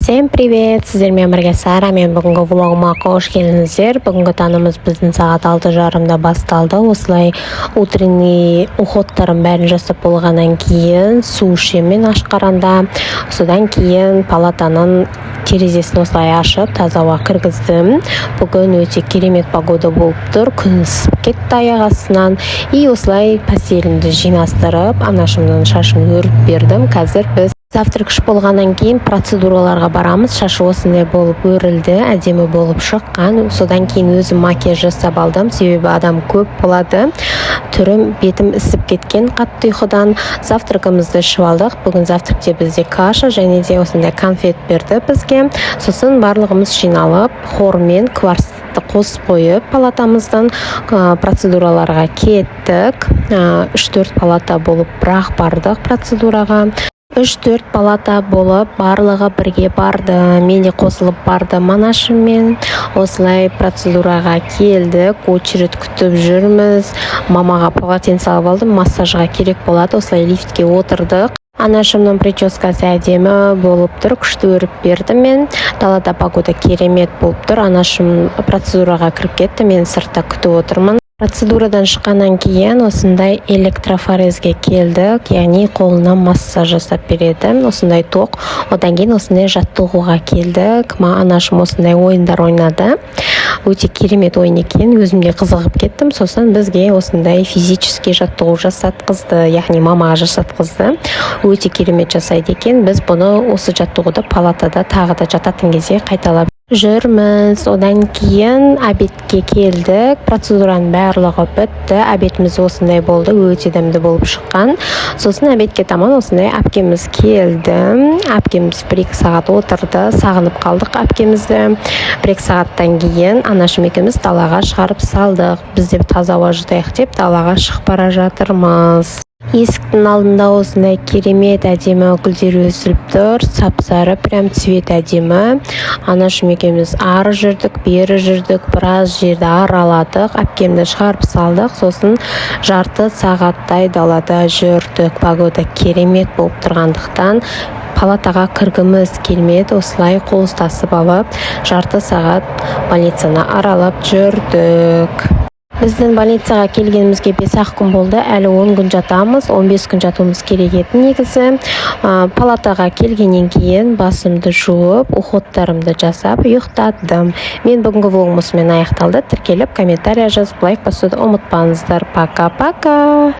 Всем привет! Сіздермен бірге Сара. Мен бүгінгі влогыма қош келдіңіздер. Бүгінгі таңымыз біздің сағат 6:30-да басталды. Осылай утренний уходтарын бәрін жасап болғаннан кейін су ішемін ашқаранда. Содан кейін палатаның терезесін осылай ашып, таза ауа кіргіздім. Бүгін өте керемет погода болып тұр. Күн ысып кетті аяқ астынан. И осылай постелімді жинастырып, анашымның шашын өріп бердім. Қазір біз завтрак іш болғаннан кейін процедураларға барамыз. Шашы осындай болып өрілді, әдемі болып шыққан. Содан кейін өзім макияж жасап алдым, себебі адам көп болады. Түрім, бетім ісіп кеткен қатты ұйқыдан. Завтракымызды ішіп алдық. Бүгін завтракте бізде каша және де осындай конфет берді бізге. Сосын барлығымыз жиналып, хормен кварцты қосып қойып, палатамыздан процедураларға кеттік. 3-4 палата болып бірақ бардық процедураға. 3-4 палата болып, барлығы бірге барды. Мен де қосылып барды манашыммен. Осылай процедураға келдік. Очередь күтіп жүрміз. Мамаға полотенце салып алдым. Массажға керек болады. Осылай лифтке отырдық. Анашымның прическасы әдемі болып тұр. Күшті өріп берді мен. Далада погода керемет болып тұр. Анашым процедураға кіріп кетті. Мен сыртта күтіп отырмын. Процедурадан шыққаннан кейін осындай электрофорезге келдік, яғни қолына массаж жасап береді, осындай тоқ. Одан кейін осындай жаттығуға келдік. Анашым осындай ойындар ойнады. Өте керемет ойын екен, өзімде қызығып кеттім. Сосын бізге осындай физический жаттығу жасатқызды, яғни мамаға жасатқызды. Өте керемет жасайды екен. Біз бұны осы жаттығуды палатада тағы да жататын кезде қайталап жүрміз. Одан кейін обедке келдік. Процедураның барлығы бітті. Обедіміз осындай болды, өте дәмді болып шыққан. Сосын обедке таман осындай әпкеміз келді. Әпкеміз 1-2 сағат отырды. Сағынып қалдық әпкемізді. 1-2 сағаттан кейін анашым екеуміз далаға шығарып салдық. Біз де таза ауа жұтайық деп далаға шығып бара жатырмыз. Есіктің алдында осындай керемет әдемі гүлдер өсіліп тұр. Сап-сары, прям цвет әдемі. Анашым екеуміз ары жүрдік, бері жүрдік, біраз жерді араладық. Әпкемді шығарып салдық. Сосын жарты сағаттай далада жүрдік. Погода керемет болып тұрғандықтан палатаға кіргіміз келмеді. Осылай қол ұстасып алып, жарты сағат больницаны аралап жүрдік. Біздің больницаға келгенімізге 5-ақ күн болды. Әлі 10 күн жатамыз, 15 күн жатуымыз керек еді негізі. Палатаға келгеннен кейін басымды жуып, уходтарымды жасап, ұйықтадым. Мен бүгінгі влогым осымен аяқталды. Тіркеліп, комментария жазып, лайк басуды ұмытпаңыздар. Пока-пока.